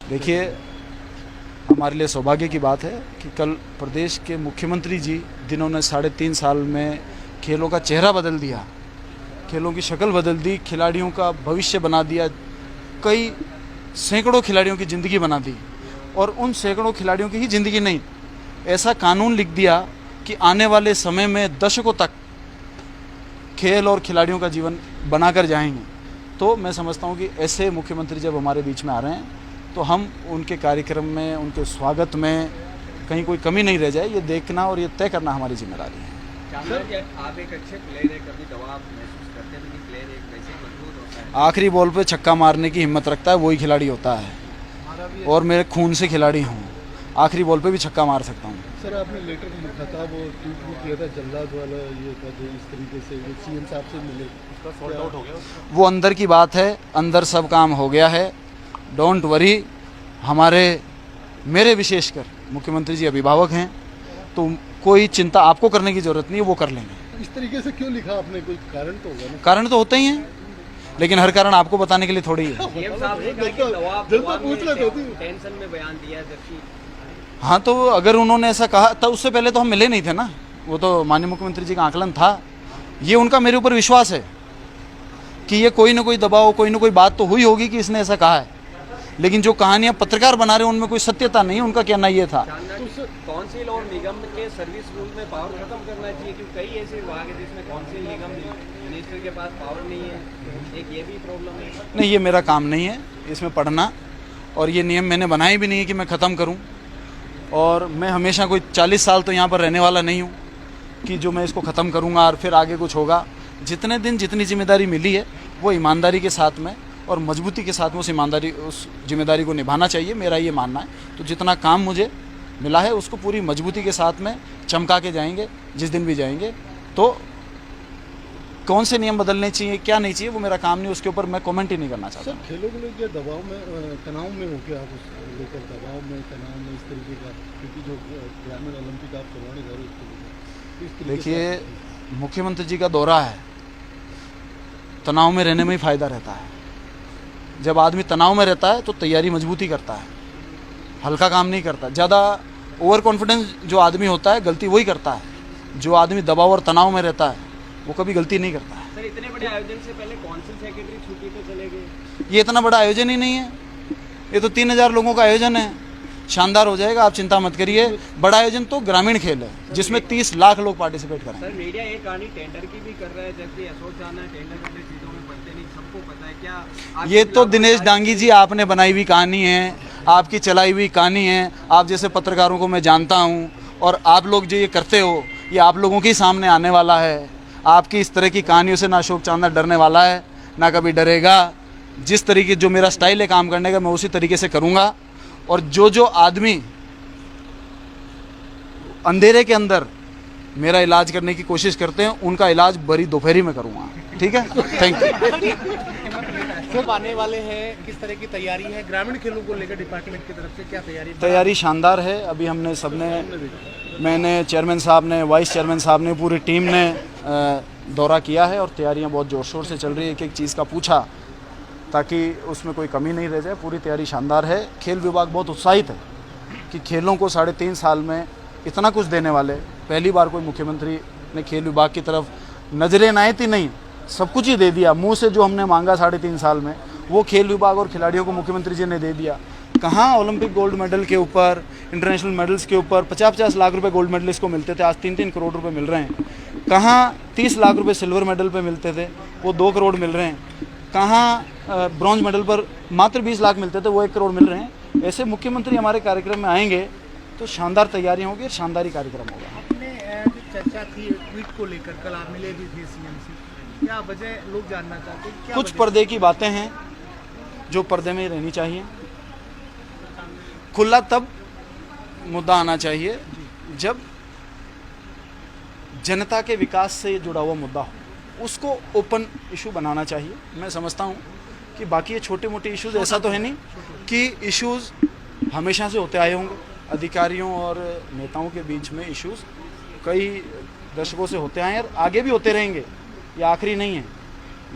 देखिए, हमारे लिए सौभाग्य की बात है कि कल प्रदेश के मुख्यमंत्री जी, जिन्होंने 3.5 साल में खेलों का चेहरा बदल दिया, खेलों की शक्ल बदल दी, खिलाड़ियों का भविष्य बना दिया, कई सैकड़ों खिलाड़ियों की ज़िंदगी बना दी, और उन सैकड़ों खिलाड़ियों की ही ज़िंदगी नहीं, ऐसा कानून लिख दिया कि आने वाले समय में दशकों तक खेल और खिलाड़ियों का जीवन बनाकर जाएंगे। तो मैं समझता हूँ कि ऐसे मुख्यमंत्री जब हमारे बीच में आ रहे हैं तो हम उनके कार्यक्रम में, उनके स्वागत में कहीं कोई कमी नहीं रह जाए, ये देखना और ये तय करना हमारी जिम्मेदारी है। आप एक अच्छे प्लेयर है, कभी दबाव महसूस करते हैं? प्लेयर एक वैसे ही मजबूत होता है, आखिरी बॉल पे छक्का मारने की हिम्मत रखता है, वही खिलाड़ी होता है। और मेरे खून से खिलाड़ी हूँ, आखिरी बॉल पे भी छक्का मार सकता हूँ। सर, आपने लेटर लिखा था, वो ट्वीट भी किया था, जल्लाद वाला ये था जो इस तरीके से वो सीएम साहब से मिले, उसका सॉर्ट आउट हो गया? वो अंदर की बात है, अंदर सब काम हो गया है, डोंट वरी। मेरे विशेषकर मुख्यमंत्री जी अभिभावक हैं, तो कोई चिंता आपको करने की ज़रूरत नहीं है, वो कर लेंगे। इस तरीके से क्यों लिखा आपने? कोई कारण तो होगा ना? कारण तो होते ही हैं, लेकिन हर कारण आपको बताने के लिए थोड़ी है। सीएम साहब ने कहा कि जनता पूछ रहे थे, टेंशन में बयान दिया, जबकि हाँ, तो अगर उन्होंने ऐसा कहा तो उससे पहले तो हम मिले नहीं थे ना, वो तो माननीय मुख्यमंत्री जी का आकलन था। ये उनका मेरे ऊपर विश्वास है कि ये कोई ना कोई दबाव, कोई ना कोई बात तो हुई होगी कि इसने ऐसा कहा है, लेकिन जो कहानियां पत्रकार बना रहे हैं उनमें कोई सत्यता नहीं है। उनका कहना ये था काउंसिल और निगम के सर्विस रूल में पावर खत्म करना चाहिए, क्योंकि कई ऐसे विभाग है जिसमें काउंसिल निगम मिनिस्टर के पास पावर नहीं है, एक ये भी प्रॉब्लम है। नहीं, ये मेरा काम नहीं है इसमें पढ़ना, और ये नियम मैंने बनाए भी नहीं है कि मैं ख़त्म करूं। और मैं हमेशा कोई 40 साल तो यहाँ पर रहने वाला नहीं हूँ कि जो मैं इसको ख़त्म करूँगा और फिर आगे कुछ होगा। जितने दिन जितनी जिम्मेदारी मिली है वो ईमानदारी के साथ में और मजबूती के साथ में उस जिम्मेदारी को निभाना चाहिए, मेरा ये मानना है। तो जितना काम मुझे मिला है उसको पूरी मजबूती के साथ में चमका के जाएंगे, जिस दिन भी जाएंगे। तो कौन से नियम बदलने चाहिए, क्या नहीं चाहिए, वो मेरा काम नहीं, उसके ऊपर मैं कमेंट ही नहीं करना चाहता। सर, खेलों को लेकर दबाव में, तनाव में हो गया आप उस लेकर, दबाव में, तनाव में, इस तरीके का, क्योंकि जो ग्रामीण ओलंपिक आप करवाने जा रहे हो, देखिए, मुख्यमंत्री जी का दौरा है, तनाव में रहने में ही फ़ायदा रहता है। जब आदमी तनाव में रहता है तो तैयारी मजबूती करता है, हल्का काम नहीं करता। ज़्यादा ओवर कॉन्फिडेंस जो आदमी होता है गलती वही करता है। जो आदमी दबाव और तनाव में रहता है वो कभी गलती नहीं करता है। सर, इतने बड़े आयोजन से पहले काउंसिल सेक्रेटरी छुट्टी पे चले गए। ये इतना बड़ा आयोजन ही नहीं है, ये तो 3000 लोगों का आयोजन है, शानदार हो जाएगा, आप चिंता मत करिए। बड़ा आयोजन तो ग्रामीण खेल है जिसमें 30 लाख लोग पार्टिसिपेट करें। सर, मीडिया एक कहानी टेंडर की भी कर रहा है, जबकि अशोक चांदा टेंडर करते चीज़ों में पढ़ते नहीं, सबको पता है। क्या ये तो दिनेश डांगी जी आपने बनाई हुई कहानी है, आपकी चलाई हुई कहानी है। आप जैसे पत्रकारों को मैं जानता हूँ, और आप लोग जो ये करते हो ये आप लोगों के सामने आने वाला है। आपकी इस तरह की कहानियों से ना अशोक चांदा डरने वाला है, ना कभी डरेगा। जिस तरीके जो मेरा स्टाइल है काम करने का, मैं उसी तरीके से करूँगा। और जो आदमी अंधेरे के अंदर मेरा इलाज करने की कोशिश करते हैं उनका इलाज बड़ी दोपहरी में करूँगा। ठीक है, थैंक यू। सब आने वाले हैं, किस तरह की तैयारी है ग्रामीण खेलों को लेकर डिपार्टमेंट की तरफ से? क्या तैयारी शानदार है। अभी हमने सबने, मैंने, चेयरमैन साहब ने, वाइस चेयरमैन साहब ने, पूरी टीम ने दौरा किया है और तैयारियां बहुत ज़ोर शोर से चल रही है। एक एक चीज़ का पूछा ताकि उसमें कोई कमी नहीं रह जाए। पूरी तैयारी शानदार है। खेल विभाग बहुत उत्साहित है कि खेलों को 3.5 साल में इतना कुछ देने वाले, पहली बार कोई मुख्यमंत्री ने खेल विभाग की तरफ नजरें नायती नहीं, सब कुछ ही दे दिया। मुंह से जो हमने मांगा 3.5 साल में वो खेल विभाग और खिलाड़ियों को मुख्यमंत्री जी ने दे दिया। कहाँ ओलंपिक गोल्ड मेडल के ऊपर, इंटरनेशनल मेडल्स के ऊपर 50-50 लाख रुपए गोल्ड मेडलिस्ट को मिलते थे, आज 3-3 करोड़ रुपए मिल रहे हैं। कहाँ 30 लाख रुपए सिल्वर मेडल पे मिलते थे, वो 2 करोड़ मिल रहे हैं। कहाँ ब्रॉन्ज मेडल पर मात्र 20 लाख मिलते थे, वो 1 करोड़ मिल रहे हैं। ऐसे मुख्यमंत्री हमारे कार्यक्रम में आएंगे तो शानदार तैयारियाँ होगी, शानदार कार्यक्रम होगा। आपने चर्चा थी ट्वीट को लेकर, कल आप मिले भी थे सीएम से, क्या वजह लोग जानना चाहते हैं? कुछ पर्दे की बातें हैं जो पर्दे में रहनी चाहिए। खुला तब मुद्दा आना चाहिए जब जनता के विकास से जुड़ा हुआ मुद्दा हो, उसको ओपन इशू बनाना चाहिए। मैं समझता हूँ कि बाकी ये छोटे मोटे इश्यूज़, ऐसा तो है नहीं कि इश्यूज़ हमेशा से होते आए होंगे। अधिकारियों और नेताओं के बीच में इश्यूज़ कई दशकों से होते आए और आगे भी होते रहेंगे, ये आखिरी नहीं है।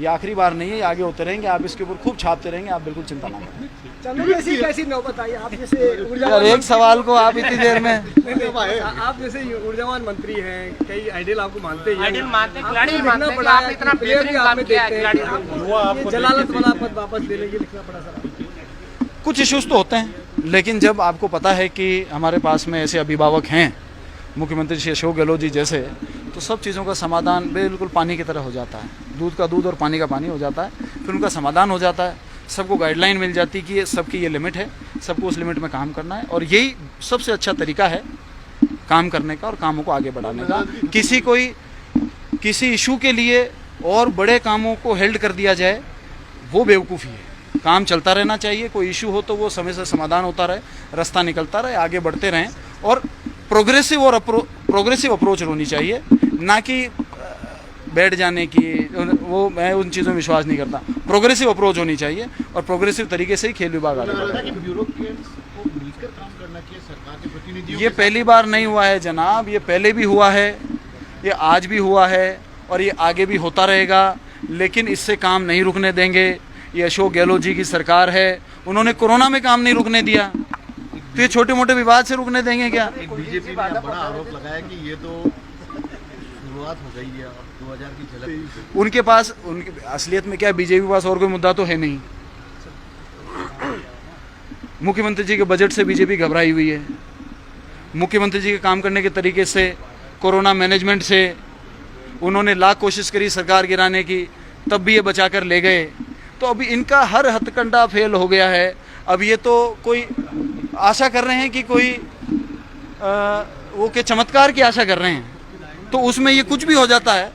ये आखिरी बार नहीं है, ये आगे होते रहेंगे, आप इसके ऊपर खूब छापते रहेंगे, आप बिल्कुल चिंता ना करें। चंदू जी ऐसी कैसी नौबत आई आप जैसे यार ऊर्जावान एक सवाल को आप इतनी देर में आप जैसे ऊर्जावान मंत्री हैं, कई आइडियल आपको मानते हैं, आइडियल मानते हैं, आपको खिलाड़ी लिखना मानते हैं कि पड़ा आप है, इतना प्लेयर भी बेहतरीन आप काम में किया है देखते हैं, खिलाड़ी ये जलालत वाला पद वापस लेने के लिखना पड़ा सर। कुछ इश्यूज तो होते हैं, लेकिन जब आपको पता है कि हमारे पास में ऐसे अभिभावक हैं मुख्यमंत्री श्री अशोक गहलोत जी जैसे, तो सब चीज़ों का समाधान बिल्कुल पानी की तरह हो जाता है, दूध का दूध और पानी का पानी हो जाता है, फिर उनका समाधान हो जाता है, सबको गाइडलाइन मिल जाती है कि ये सबकी ये लिमिट है, सबको उस लिमिट में काम करना है, और यही सबसे अच्छा तरीका है काम करने का और कामों को आगे बढ़ाने का। किसी इशू के लिए और बड़े कामों को हेल्ड कर दिया जाए वो बेवकूफ़ी है। काम चलता रहना चाहिए, कोई इशू हो तो वो समय से समाधान होता रहे, रास्ता निकलता रहे, आगे बढ़ते रहें, और प्रोग्रेसिव अप्रोच होनी चाहिए, ना कि बैठ जाने की, वो मैं उन चीज़ों में विश्वास नहीं करता। प्रोग्रेसिव अप्रोच होनी चाहिए और प्रोग्रेसिव तरीके से ही खेल विभाग आगे बढ़ेगा। ब्यूरोक्रेट्स को मिलकर काम करना चाहिए सरकार के प्रतिनिधियों ये पहली बार नहीं हुआ है जनाब, ये पहले भी हुआ है, ये आज भी हुआ है और ये आगे भी होता रहेगा, लेकिन इससे काम नहीं रुकने देंगे। ये अशोक गहलोत जी की सरकार है, उन्होंने कोरोना में काम नहीं रुकने दिया, तो ये छोटे मोटे विवाद से रुकने देंगे क्या? बीजेपी ने बड़ा आरोप लगाया कि ये तो शुरुआत हो गई है, अब 2000 की झलक उनके पास, उनकी असलियत में क्या, बीजेपी के पास और कोई मुद्दा तो है नहीं। मुख्यमंत्री जी के बजट से बीजेपी घबराई हुई है, मुख्यमंत्री जी के काम करने के तरीके से, कोरोना मैनेजमेंट से उन्होंने लाख कोशिश करी सरकार गिराने की, तब भी ये बचा कर ले गए। तो अभी इनका हर हथकंडा फेल हो गया है। अब ये तो कोई आशा कर रहे हैं कि कोई वो के चमत्कार की आशा कर रहे हैं, तो उसमें ये कुछ भी हो जाता है,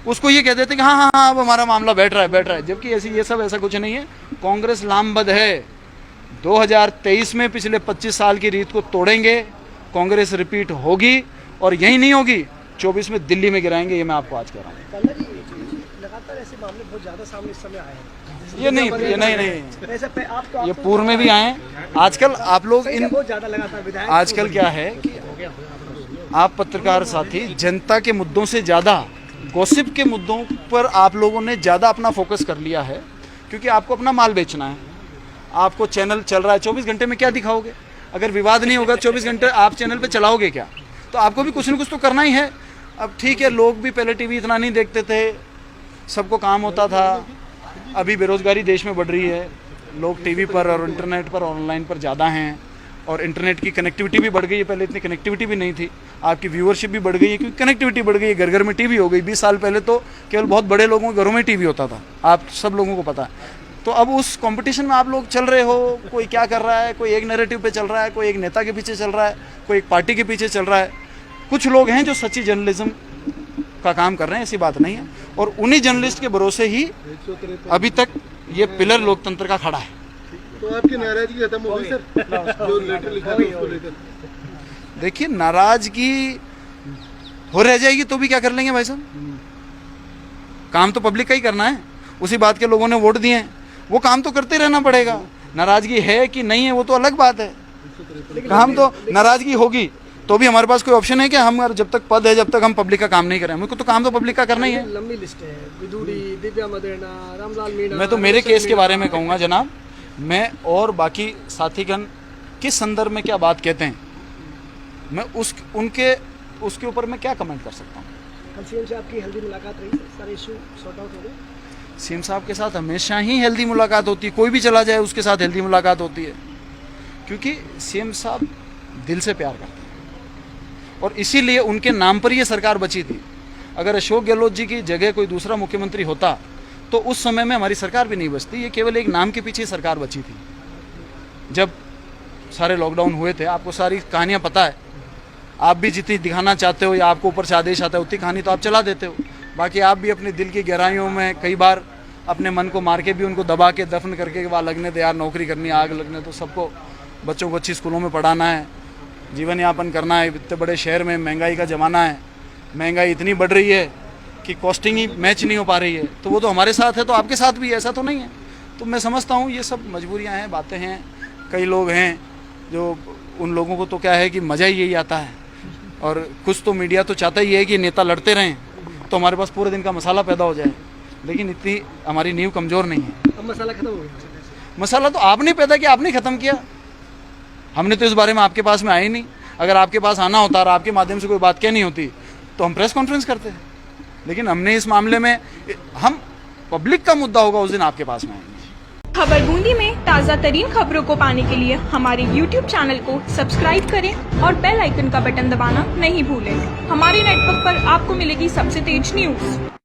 उसको ये कह देते हैं कि हाँ हाँ हाँ अब हमारा मामला बैठ रहा है, जबकि ये सब ऐसा कुछ नहीं है। कांग्रेस लामबद्ध है, 2023 में पिछले 25 साल की रीत को तोड़ेंगे, कांग्रेस रिपीट होगी, और यही नहीं होगी 24 में दिल्ली में गिराएंगे, ये मैं आपको आज कह रहा हूँ। लगातार ऐसे मामले बहुत ज्यादा सामने इस समय आए हैं। ये नहीं ऐसे आप तो ये पूर्व में भी आए। आजकल आप लोग इन बहुत ज्यादा लगातार विधायक आजकल क्या है कि आप पत्रकार साथी जनता के मुद्दों से ज़्यादा गॉसिप के मुद्दों पर आप लोगों ने ज़्यादा अपना फोकस कर लिया है, क्योंकि आपको अपना माल बेचना है। आपको चैनल चल रहा है, 24 घंटे में क्या दिखाओगे? अगर विवाद नहीं होगा 24 घंटे आप चैनल पे चलाओगे क्या? तो आपको भी कुछ न कुछ तो करना ही है। अब ठीक है, लोग भी पहले टीवी इतना नहीं देखते थे, सबको काम होता था, अभी बेरोजगारी देश में बढ़ रही है, लोग टीवी पर और इंटरनेट पर ऑनलाइन पर ज़्यादा हैं, और इंटरनेट की कनेक्टिविटी भी बढ़ गई है, पहले इतनी कनेक्टिविटी भी नहीं थी। आपकी व्यूअरशिप भी बढ़ गई है क्योंकि कनेक्टिविटी बढ़ गई है, घर घर में टीवी हो गई। 20 साल पहले तो केवल बहुत बड़े लोगों के घरों में टीवी होता था, आप सब लोगों को पता है। तो अब उस कंपटीशन में आप लोग चल रहे हो, कोई क्या कर रहा है, कोई एक नैरेटिव पे चल रहा है, कोई एक नेता के पीछे चल रहा है, कोई एक पार्टी के पीछे चल रहा है। कुछ लोग हैं जो सच्ची जर्नलिज्म का काम कर रहे हैं, ऐसी बात नहीं है, और उन्हीं जर्नलिस्ट के भरोसे ही अभी तक ये पिलर लोकतंत्र का खड़ा है। तो आपकी नाराजगी खत्म हो गई सर, जो लेटर लिखा था उसको लेकर? देखिए, नाराजगी हो रह जाएगी तो भी क्या कर लेंगे भाई साहब, काम तो पब्लिक का ही करना है। उसी बात के लोगों ने वोट दिए हैं, वो काम तो करते रहना पड़ेगा। नाराजगी है कि नहीं है वो तो अलग बात है, काम तो नाराजगी होगी तो भी हमारे पास कोई ऑप्शन है कि हम जब तक पद है, जब तक हम पब्लिक का काम नहीं करें, मुझको तो काम तो पब्लिक का करना ही है। लंबी लिस्ट है, विदुड़ी, दिव्या मदेना, रामलाल मीणा। मैं तो मेरे केस के बारे में कहूँगा जनाब, मैं और बाकी साथीगण किस संदर्भ में क्या बात कहते हैं, मैं उसके ऊपर मैं क्या कमेंट कर सकता हूँ। कल सीएम से आपकी हेल्दी मुलाकात रही, सारे इशू सॉर्ट आउट हो गए? सीएम साहब के साथ हमेशा ही हेल्दी मुलाकात होती है, कोई भी चला जाए उसके साथ हेल्दी मुलाकात होती है, क्योंकि सीएम साहब दिल से प्यार करते हैं, और इसीलिए उनके नाम पर ये सरकार बची थी। अगर अशोक गहलोत जी की जगह कोई दूसरा मुख्यमंत्री होता तो उस समय में हमारी सरकार भी नहीं बचती, ये केवल एक नाम के पीछे सरकार बची थी। जब सारे लॉकडाउन हुए थे, आपको सारी कहानियाँ पता है, आप भी जितनी दिखाना चाहते हो या आपको ऊपर से आदेश आता है उतनी कहानी तो आप चला देते हो। बाकी आप भी अपने दिल की गहराइयों में कई बार अपने मन को मार के भी उनको दबा के दफन करके वहाँ लगने दे, यार नौकरी करनी, आग लगने, तो सबको बच्चों को अच्छी स्कूलों में पढ़ाना है, जीवन यापन करना है। इतने बड़े शहर में महंगाई का ज़माना है, महंगाई इतनी बढ़ रही है कि कॉस्टिंग ही मैच नहीं हो पा रही है, तो वो तो हमारे साथ है, तो आपके साथ भी ऐसा तो नहीं है। तो मैं समझता हूँ ये सब मजबूरियाँ हैं, बातें हैं। कई लोग हैं जो, उन लोगों को तो क्या है कि मज़ा ही यही आता है, और कुछ तो मीडिया तो चाहता ही है कि नेता लड़ते रहें तो हमारे पास पूरे दिन का मसाला पैदा हो जाए। लेकिन इतनी हमारी नींव कमज़ोर नहीं है। अब मसाला खत्म हो गया। मसाला तो आपने पैदा किया, आपने ख़त्म किया, हमने तो इस बारे में आपके पास में आए ही नहीं। अगर आपके पास आना होता और आपके माध्यम से कोई बात कहनी होती तो हम प्रेस कॉन्फ्रेंस करते हैं, लेकिन हमने इस मामले में, हम पब्लिक का मुद्दा होगा उस दिन आपके पास में आएंगे। खबर बूंदी में ताज़ा तरीन खबरों को पाने के लिए हमारे YouTube चैनल को सब्सक्राइब करें और बेल आइकन का बटन दबाना नहीं भूलें। हमारे नेटवर्क पर आपको मिलेगी सबसे तेज न्यूज़।